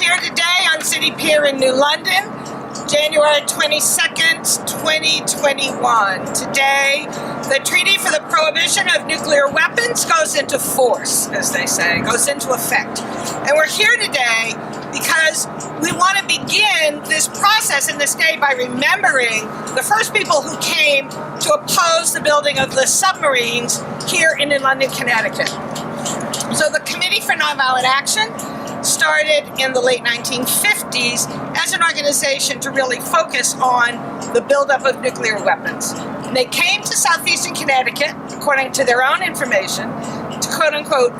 here today on City Pier in New London, January 22nd, 2021. Today, the Treaty for the Prohibition of Nuclear Weapons goes into force, as they say, goes into effect. And we're here today because we want to begin this process in this day by remembering the first people who came to oppose the building of the submarines here in New London, Connecticut. So the Committee for Nonviolent Action started in the late 1950s as an organization to really focus on the buildup of nuclear weapons. And they came to southeastern Connecticut, according to their own information, to quote-unquote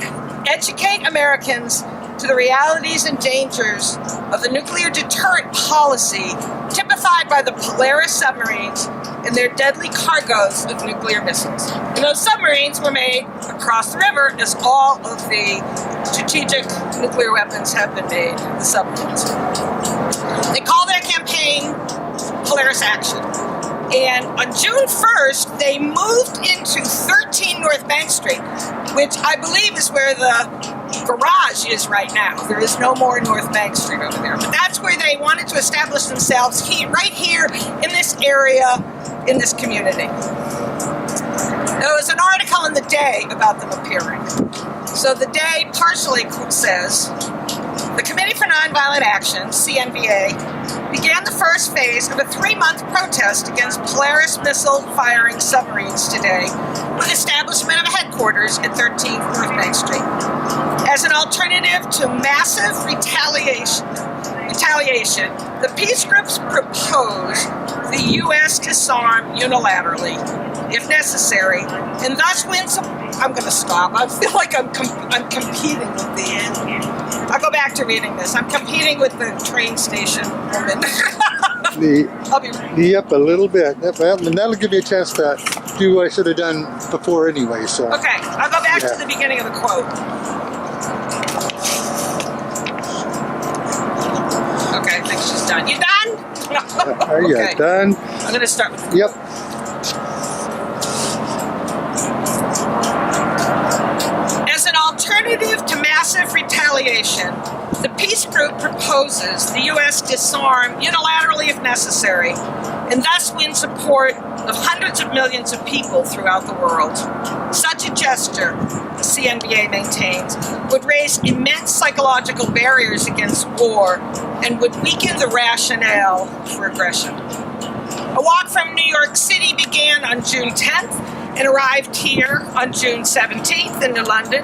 educate Americans to the realities and dangers of the nuclear deterrent policy typified by the Polaris submarines and their deadly cargoes of nuclear missiles. And those submarines were made across the river, as all of the strategic nuclear weapons have been made, the submarines. They call their campaign Polaris Action. And on June 1st, they moved into 13 North Bank Street, which I believe is where the garage is right now. There is no more North Bank Street over there. But that's where they wanted to establish themselves, right here in this area, in this community. There was an article in The Day about them appearing. So The Day partially says, the Committee for Nonviolent Action, CNVA, began the first phase of a 3-month protest against Polaris missile-firing submarines today with establishment of a headquarters at 13 North Bank Street. As an alternative to massive retaliation, the peace groups propose the U.S. disarm unilaterally, if necessary, and thus win some... I'm going to stop. I feel like I'm competing with the... I'll go back to reading this. I'm competing with the train station woman. Yep, a little bit. Well, and that'll give you a chance to do what I should have done before anyway. So. Okay, I'll go back to the beginning of the quote. Okay, I think she's done. You done? Are you done? I'm going to start with Yep. As an alternative to massive retaliation, the peace group proposes the U.S. disarm unilaterally if necessary, and thus win support of hundreds of millions of people throughout the world. Such a gesture, the CNVA maintains, would raise immense psychological barriers against war and would weaken the rationale for aggression. A walk from New York City began on June 10th and arrived here on June 17th in New London,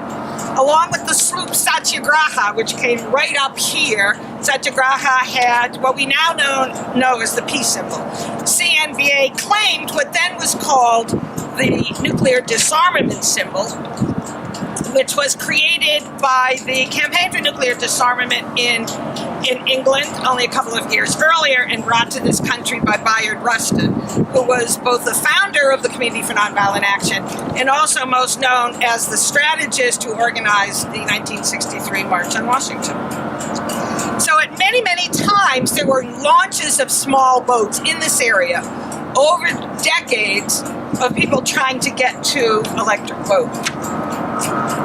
along with the sloop Satyagraha, which came right up here. Satyagraha had what we now know as the peace symbol. CNVA claimed what then was called the nuclear disarmament symbol, which was created by the Campaign for Nuclear Disarmament in England only a couple of years earlier and brought to this country by Bayard Rustin, who was both the founder of the Committee for Nonviolent Action and also most known as the strategist who organized the 1963 March on Washington. So at many, many times there were launches of small boats in this area over decades of people trying to get to electric boat.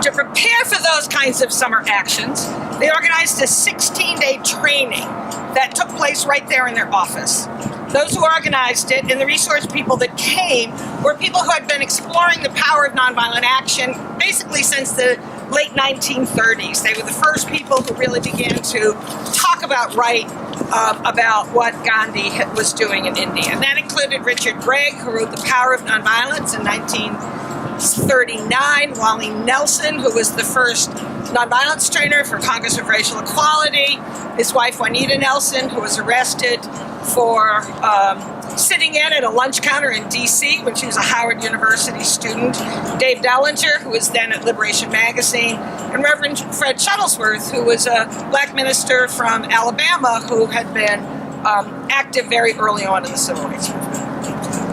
To prepare for those kinds of summer actions, they organized a 16-day training that took place right there in their office. Those who organized it and the resource people that came were people who had been exploring the power of nonviolent action basically since the late 1930s. They were the first people who really began to talk about about what Gandhi was doing in India. And that included Richard Gregg, who wrote The Power of Nonviolence in 1939, Wally Nelson, who was the first nonviolence trainer for Congress of Racial Equality, his wife Juanita Nelson, who was arrested for sitting in at a lunch counter in D.C. when she was a Howard University student, Dave Dellinger, who was then at Liberation Magazine, and Reverend Fred Shuttlesworth, who was a black minister from Alabama who had been active very early on in the civil rights movement.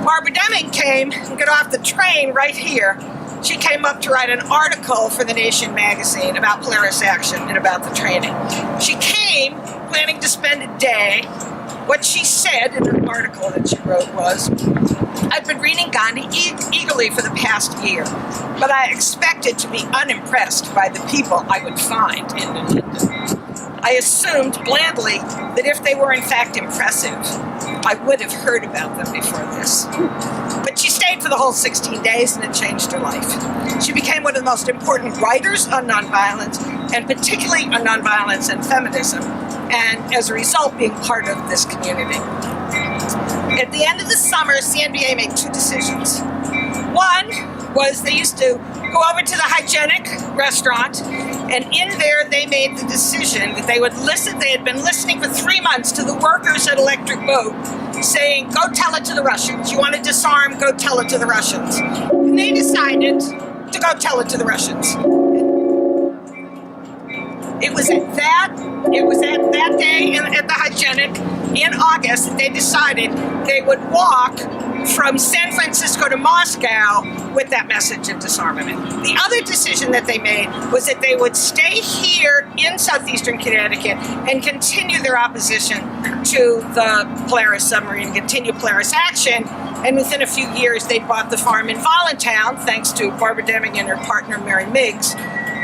Barbara Deming came and got off the train right here. She came up to write an article for The Nation magazine about Polaris Action and about the training. She came planning to spend a day. What she said in an article that she wrote was, I'd been reading Gandhi eagerly for the past year, but I expected to be unimpressed by the people I would find in New London. I assumed blandly that if they were in fact impressive, I would have heard about them before this. But she stayed for the whole 16 days and it changed her life. She became one of the most important writers on nonviolence, and particularly on nonviolence and feminism, and as a result being part of this community. At the end of the summer, CNVA made two decisions. One was they used to go over to the hygienic restaurant, and in there they made the decision that they would listen. They had been listening for 3 months to the workers at Electric Boat saying, go tell it to the Russians. You want to disarm, go tell it to the Russians. And they decided to go tell it to the Russians. It was at that day at the hygienic in August that they decided they would walk from San Francisco to Moscow with that message of disarmament. The other decision that they made was that they would stay here in southeastern Connecticut and continue their opposition to the Polaris submarine, continue Polaris action. And within a few years, they bought the farm in Voluntown, thanks to Barbara Deming and her partner, Mary Miggs,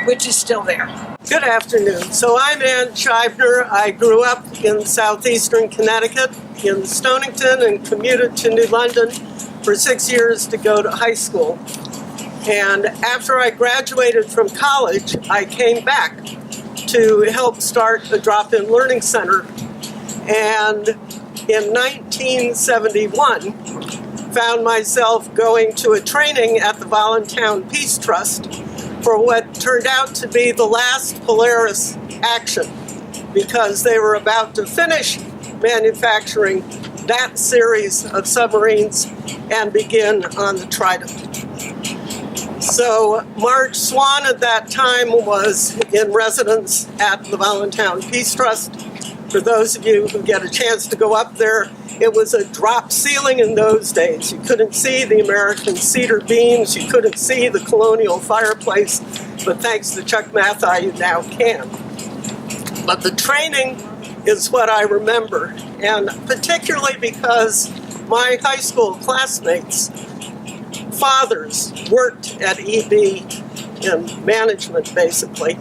which is still there. Good afternoon. So I'm Ann Scheibner. I grew up in southeastern Connecticut in Stonington and commuted to New London for 6 years to go to high school. And after I graduated from college, I came back to help start the Drop-In Learning Center. And in 1971, found myself going to a training at the Voluntown Peace Trust for what turned out to be the last Polaris action, because they were about to finish manufacturing that series of submarines and begin on the Trident. So Marge Swan at that time was in residence at the Voluntown Peace Trust. For those of you who get a chance to go up there, it was a drop ceiling in those days. You couldn't see the American cedar beams, you couldn't see the colonial fireplace, but thanks to Chuck Mathai, you now can. But the training is what I remember, and particularly because my high school classmates' fathers worked at EB in management, basically.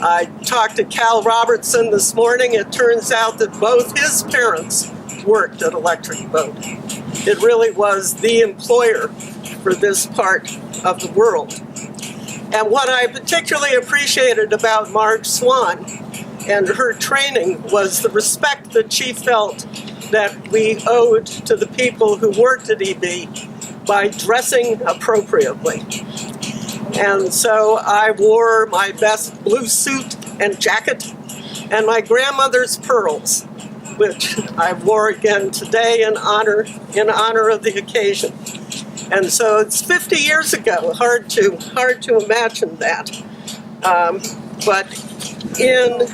I talked to Cal Robertson this morning. It turns out that both his parents worked at Electric Boat. It really was the employer for this part of the world. And what I particularly appreciated about Marge Swan and her training was the respect that she felt that we owed to the people who worked at EB by dressing appropriately. And so I wore my best blue suit and jacket and my grandmother's pearls, which I wore again today in honor of the occasion. And so it's 50 years ago. Hard to imagine that. But in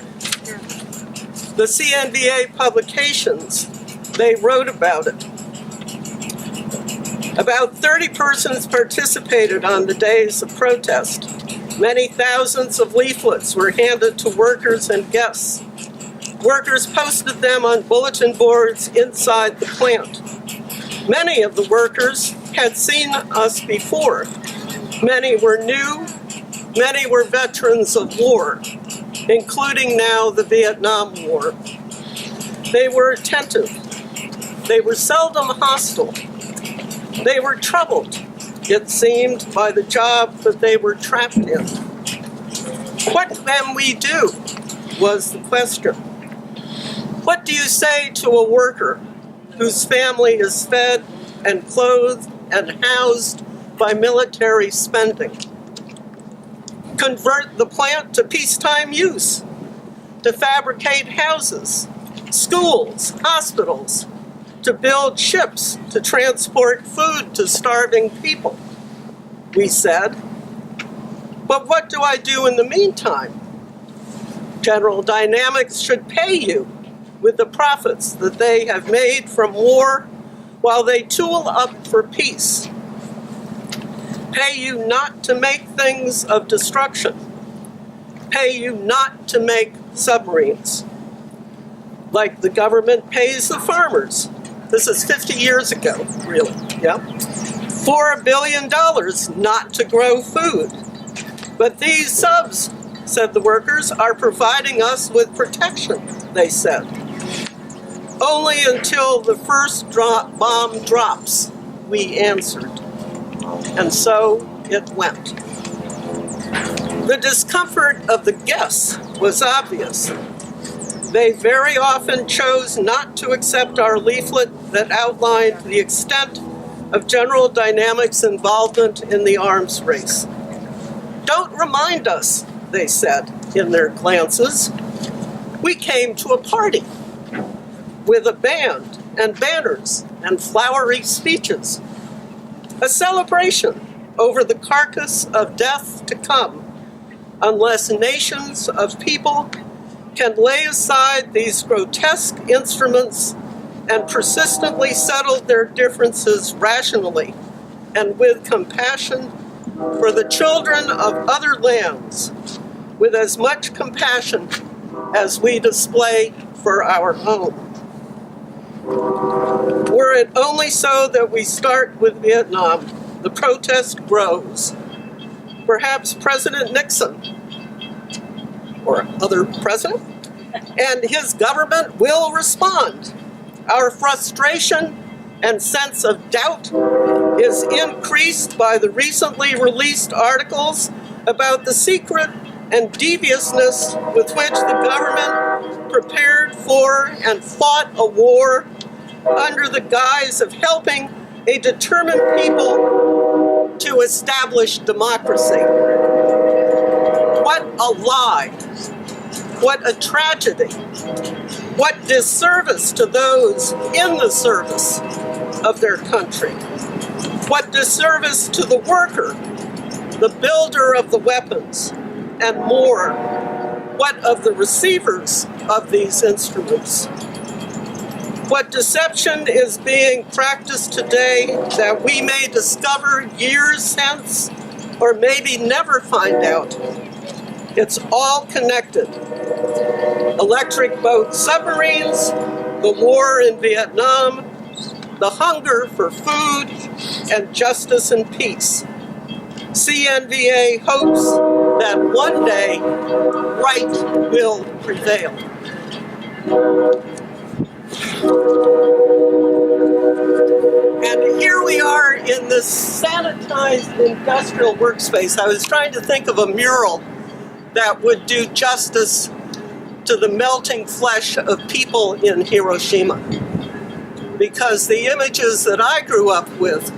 the CNVA publications, they wrote about it. About 30 persons participated on the days of protest. Many thousands of leaflets were handed to workers and guests. Workers posted them on bulletin boards inside the plant. Many of the workers had seen us before. Many were new, many were veterans of war, including now the Vietnam War. They were attentive. They were seldom hostile. They were troubled, it seemed, by the job that they were trapped in. What can we do, was the question. What do you say to a worker whose family is fed and clothed and housed by military spending? Convert the plant to peacetime use, to fabricate houses, schools, hospitals, to build ships to transport food to starving people, we said. But what do I do in the meantime? General Dynamics should pay you with the profits that they have made from war while they tool up for peace. Pay you not to make things of destruction. Pay you not to make submarines, like the government pays the farmers. This is 50 years ago, really, yeah? $4 billion not to grow food. But these subs said the workers, are providing us with protection, they said. Only until the first bomb drops, we answered. And so it went. The discomfort of the guests was obvious. They very often chose not to accept our leaflet that outlined the extent of General Dynamics' involvement in the arms race. Don't remind us, they said in their glances. We came to a party with a band and banners and flowery speeches. A celebration over the carcass of death to come, unless nations of people can lay aside these grotesque instruments and persistently settle their differences rationally and with compassion for the children of other lands, with as much compassion as we display for our own. Were it only so that we start with Vietnam, the protest grows. Perhaps President Nixon, or other president, and his government will respond. Our frustration and sense of doubt is increased by the recently released articles about the secret and deviousness with which the government prepared for and fought a war under the guise of helping a determined people to establish democracy. What a lie. What a tragedy. What disservice to those in the service of their country. What disservice to the worker, the builder of the weapons, and more. What of the receivers of these instruments? What deception is being practiced today that we may discover years hence, or maybe never find out? It's all connected. Electric boat submarines, the war in Vietnam, the hunger for food and justice and peace. CNVA hopes that one day right will prevail. And here we are in this sanitized industrial workspace. I was trying to think of a mural that would do justice to the melting flesh of people in Hiroshima. Because the images that I grew up with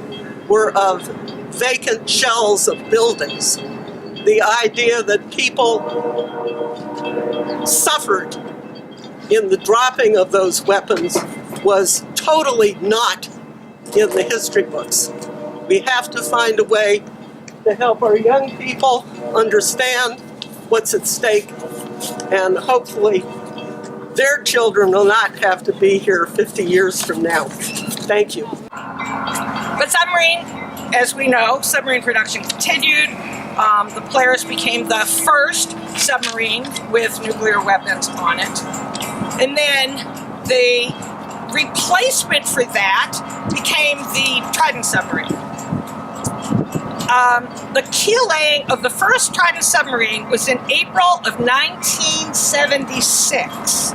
were of vacant shells of buildings. The idea that people suffered in the dropping of those weapons was totally not in the history books. We have to find a way to help our young people understand what's at stake, and hopefully their children will not have to be here 50 years from now. Thank you. The submarine, as we know, submarine production continued. The Polaris became the first submarine with nuclear weapons on it. And then the replacement for that became the Trident submarine. The keel laying of the first Trident submarine was in April of 1976.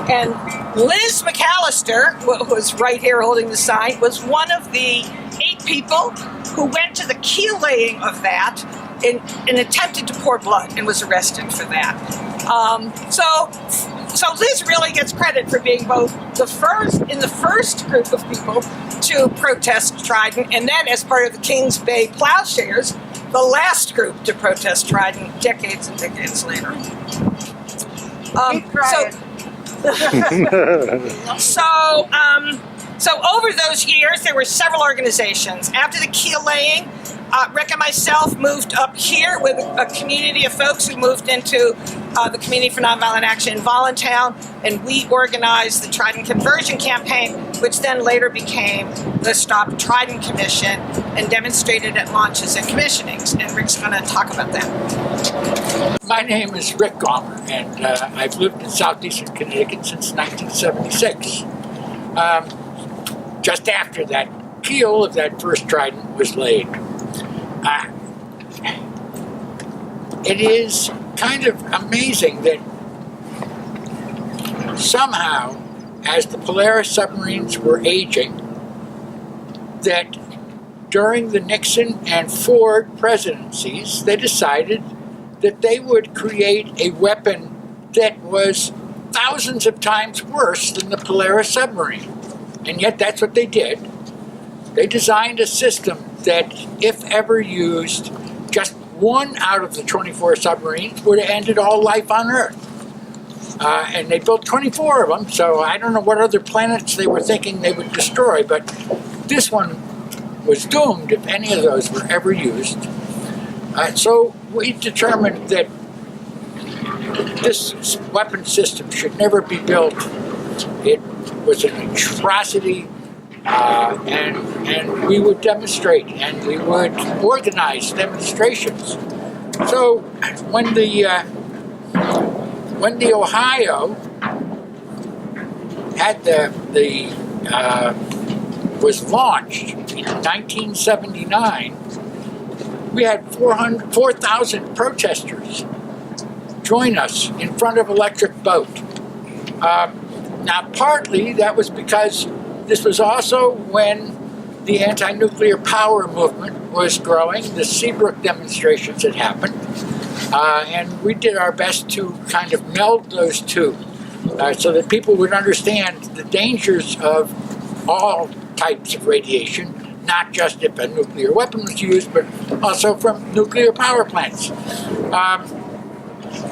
And Liz McAllister, who was right here holding the sign, was one of the 8 people who went to the keel laying of that and attempted to pour blood and was arrested for that. So Liz really gets credit for being both the first group of people to protest Trident, and then as part of the Kings Bay Plowshares, the last group to protest Trident decades and decades later. So over those years, there were several organizations. After the keel laying, Rick and myself moved up here with a community of folks who moved into the Community for Nonviolent Action in Voluntown, and we organized the Trident Conversion Campaign, which then later became the Stop Trident Commission, and demonstrated at launches and commissionings. And Rick's going to talk about that. My name is Rick Gomer, and I've lived in southeastern Connecticut since 1976. Just after that keel of that first Trident was laid. It is kind of amazing that somehow, as the Polaris submarines were aging, that during the Nixon and Ford presidencies, they decided that they would create a weapon that was thousands of times worse than the Polaris submarine. And yet that's what they did. They designed a system that, if ever used, just one out of the 24 submarines would have ended all life on Earth. And they built 24 of them, so I don't know what other planets they were thinking they would destroy, but this one was doomed if any of those were ever used. So we determined that this weapon system should never be built. It was an atrocity, and we would demonstrate, and we would organize demonstrations. So when the Ohio had was launched in 1979, we had 4,000 protesters join us in front of Electric Boat. Now, partly that was because this was also when the anti-nuclear power movement was growing. The Seabrook demonstrations had happened. And we did our best to kind of meld those two so that people would understand the dangers of all types of radiation, not just if a nuclear weapon was used, but also from nuclear power plants.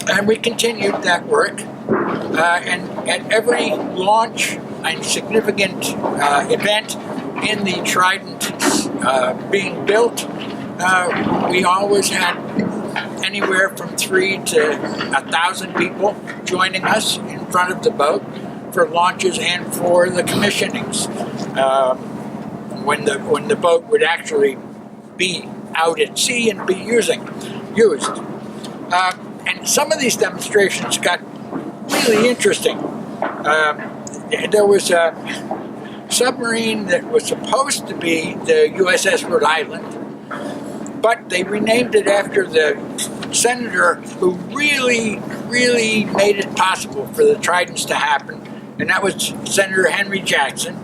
And we continued that work. And at every launch and significant event in the Trident being built, we always had anywhere from 3,000 to 1,000 people joining us in front of the boat for launches and for the commissionings. When the boat would actually be out at sea and be used. And some of these demonstrations got really interesting. There was a submarine that was supposed to be the USS Rhode Island, but they renamed it after the senator who really, really made it possible for the Tridents to happen, and that was Senator Henry Jackson.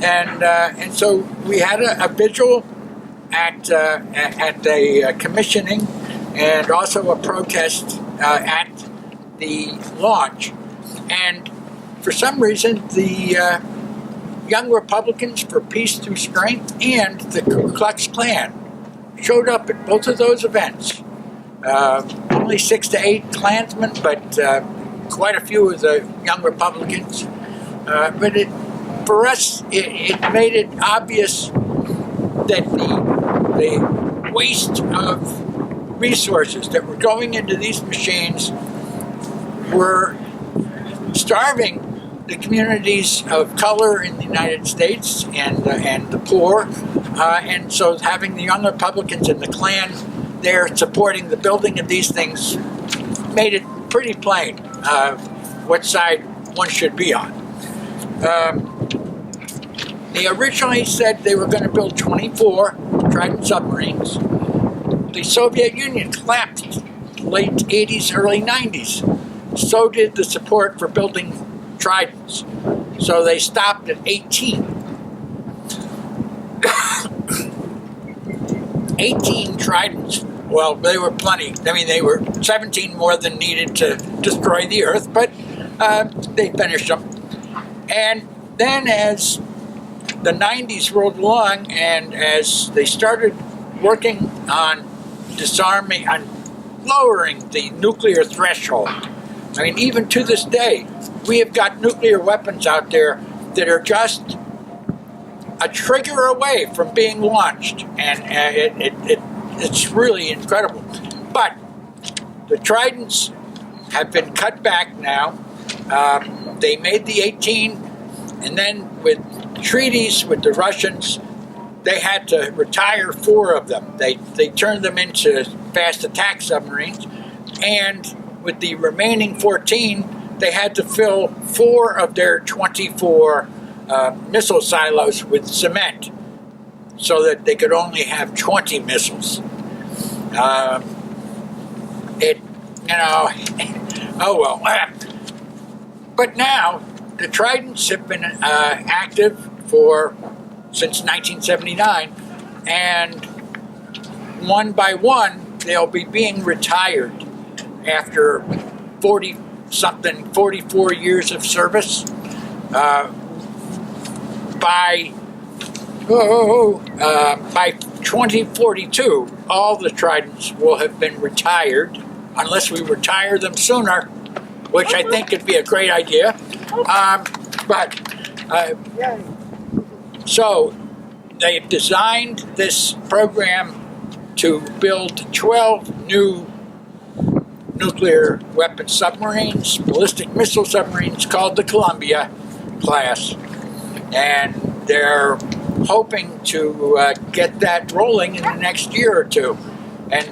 And so we had a vigil at the commissioning, and also a protest at the launch. And for some reason, the Young Republicans for Peace Through Strength and the Ku Klux Klan showed up at both of those events. Only 6 to 8 Klansmen, but quite a few of the Young Republicans. But for us, it made it obvious that the waste of resources that were going into these machines were starving the communities of color in the United States and the poor. And so having the Young Republicans and the Klan there supporting the building of these things made it pretty plain what side one should be on. They originally said they were going to build 24 Trident submarines. The Soviet Union collapsed late 80s, early 90s. So did the support for building Tridents. So they stopped at 18. 18 Tridents. Well, they were plenty. I mean, they were 17 more than needed to destroy the Earth, but they finished them. And then as the 90s rolled along, and as they started working on disarming, on lowering the nuclear threshold, I mean, even to this day, we have got nuclear weapons out there that are just a trigger away from being launched, and it's really incredible. But the Tridents have been cut back now. They made the 18, and then with treaties with the Russians, they had to retire 4 of them. They turned them into fast attack submarines, and with the remaining 14, they had to fill 4 of their 24 missile silos with cement so that they could only have 20 missiles. It oh well. But now the Tridents have been active since 1979, and one by one they'll be being retired after 44 years of service. By 2042, all the Tridents will have been retired, unless we retire them sooner, which I think could be a great idea. So they've designed this program to build 12 new nuclear weapon submarines, ballistic missile submarines called the Columbia class. And they're hoping to get that rolling in the next year or two. And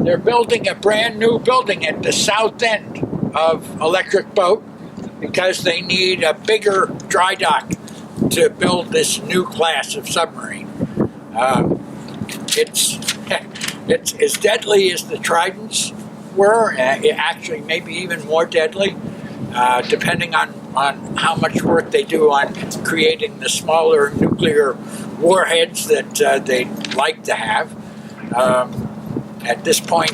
they're building a brand new building at the south end of Electric Boat because they need a bigger dry dock to build this new class of submarine. It's as deadly as the Tridents were, actually maybe even more deadly, depending on how much work they do on creating the smaller nuclear warheads that they'd like to have. At this point,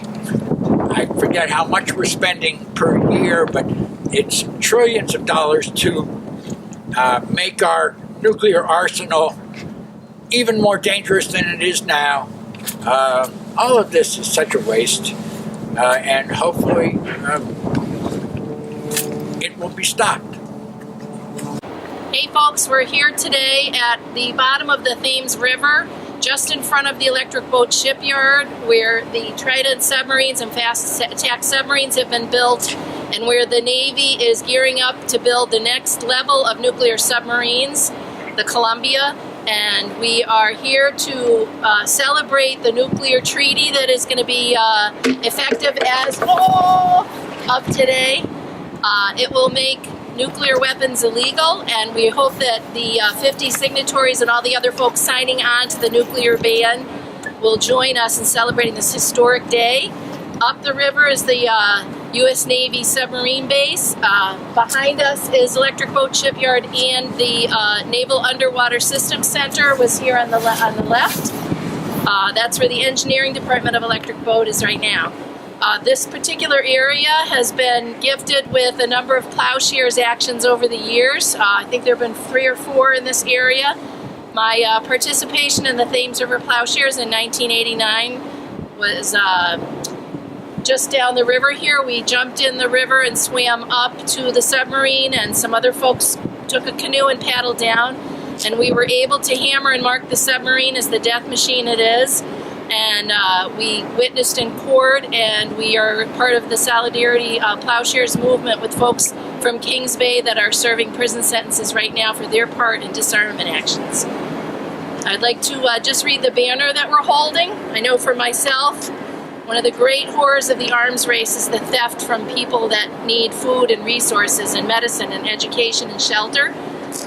I forget how much we're spending per year, but it's trillions of dollars to make our nuclear arsenal even more dangerous than it is now. All of this is such a waste, and hopefully it will be stopped. Hey folks, we're here today at the bottom of the Thames River, just in front of the Electric Boat Shipyard, where the Trident submarines and fast attack submarines have been built, and where the Navy is gearing up to build the next level of nuclear submarines, the Columbia. And we are here to celebrate the nuclear treaty that is going to be effective as of today. It will make nuclear weapons illegal, and we hope that the 50 signatories and all the other folks signing on to the nuclear ban will join us in celebrating this historic day. Up the river is the U.S. Navy submarine base. Behind us is Electric Boat Shipyard, and the Naval Underwater Systems Center was here on the left. That's where the engineering department of Electric Boat is right now. This particular area has been gifted with a number of plowshares actions over the years. I think there have been 3 or 4 in this area. My participation in the Thames River Plowshares in 1989 was just down the river here. We jumped in the river and swam up to the submarine, and some other folks took a canoe and paddled down, and we were able to hammer and mark the submarine as the death machine it is. And we witnessed in court, and we are part of the Solidarity Plowshares movement with folks from Kings Bay that are serving prison sentences right now for their part in disarmament actions. I'd like to just read the banner that we're holding. I know for myself, one of the great horrors of the arms race is the theft from people that need food and resources and medicine and education and shelter.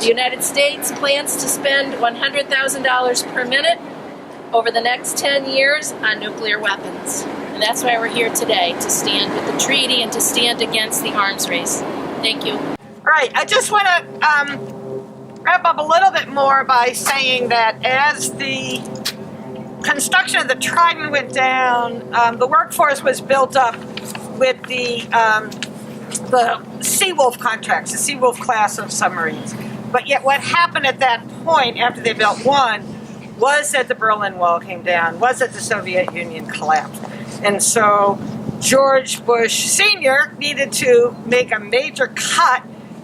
The United States plans to spend $100,000 per minute over the next 10 years on nuclear weapons. And that's why we're here today, to stand with the treaty and to stand against the arms race. Thank you. All right, I just want to wrap up a little bit more by saying that as the construction of the Trident went down, the workforce was built up with the Seawolf contracts, the Seawolf class of submarines. But yet what happened at that point, after they built one, was that the Berlin Wall came down, was that the Soviet Union collapsed. And so George Bush Sr. needed to make a major cut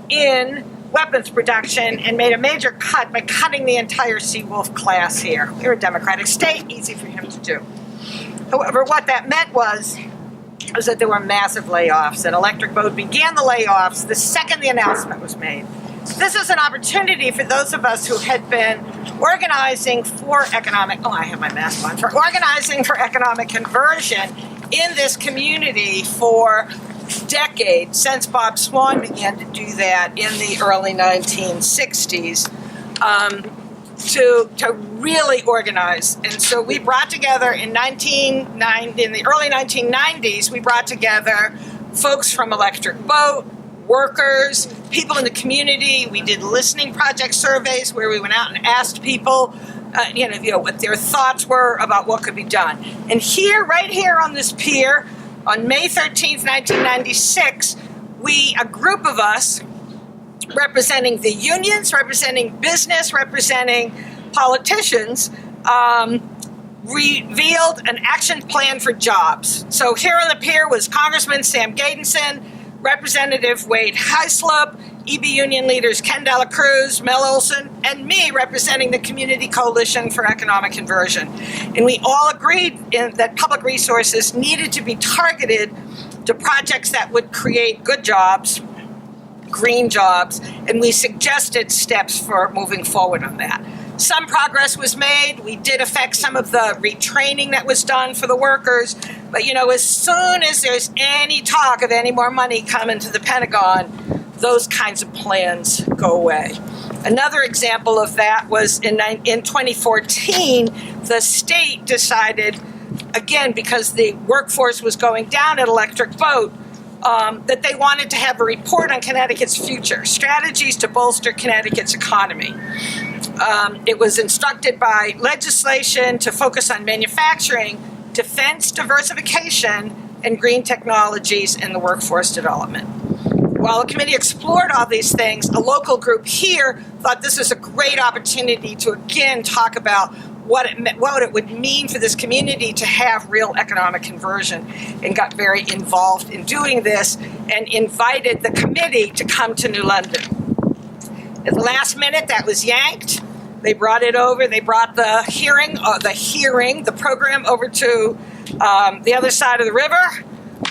in weapons production, and made a major cut by cutting the entire Seawolf class here. We're a democratic state, easy for him to do. However, what that meant was that there were massive layoffs, and Electric Boat began the layoffs the second the announcement was made. This is an opportunity for those of us who had been organizing for economic, I have my mask on, for organizing for economic conversion in this community for decades, since Bob Swan began to do that in the early 1960s. to really organize. And so we brought together in the early 1990s, we brought together folks from Electric Boat, workers, people in the community. We did listening project surveys where we went out and asked people, what their thoughts were about what could be done. And here, right here on this pier, on May 13th, 1996, a group of us, representing the unions, representing business, representing politicians, revealed an action plan for jobs. So here on the pier was Congressman Sam Gadenson, Representative Wade Heislop, EB union leaders Ken Dela Cruz, Mel Olson, and me representing the Community Coalition for Economic Conversion. And we all agreed that public resources needed to be targeted to projects that would create good jobs, green jobs, and we suggested steps for moving forward on that. Some progress was made. We did affect some of the retraining that was done for the workers. But, as soon as there's any talk of any more money coming to the Pentagon, those kinds of plans go away. Another example of that was in 2014, the state decided, again, because the workforce was going down at Electric Boat, that they wanted to have a report on Connecticut's future, strategies to bolster Connecticut's economy. It was instructed by legislation to focus on manufacturing, defense diversification, and green technologies in the workforce development. While the committee explored all these things, a local group here thought this was a great opportunity to again talk about what it would mean for this community to have real economic conversion, and got very involved in doing this and invited the committee to come to New London. At the last minute, that was yanked. They brought it over. They brought the program over to the other side of the river.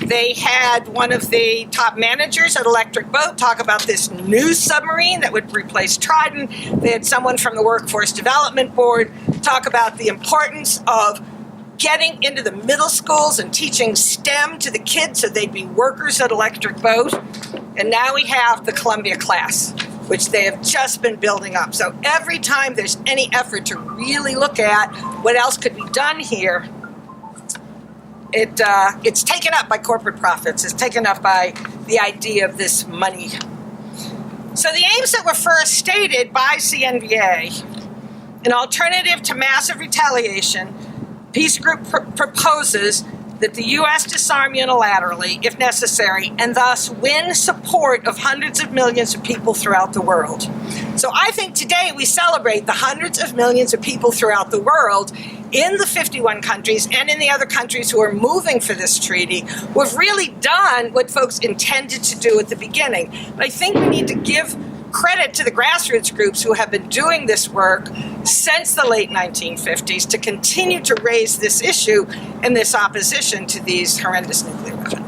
They had one of the top managers at Electric Boat talk about this new submarine that would replace Trident. They had someone from the Workforce Development Board talk about the importance of getting into the middle schools and teaching STEM to the kids so they'd be workers at Electric Boat. And now we have the Columbia class, which they have just been building up. So every time there's any effort to really look at what else could be done here, it's taken up by corporate profits. It's taken up by the idea of this money. So the aims that were first stated by CNVA, an alternative to massive retaliation, Peace Group proposes that the U.S. disarm unilaterally, if necessary, and thus win support of hundreds of millions of people throughout the world. So I think today we celebrate the hundreds of millions of people throughout the world in the 51 countries and in the other countries who are moving for this treaty, who have really done what folks intended to do at the beginning. But I think we need to give credit to the grassroots groups who have been doing this work since the late 1950s to continue to raise this issue and this opposition to these horrendous nuclear weapons.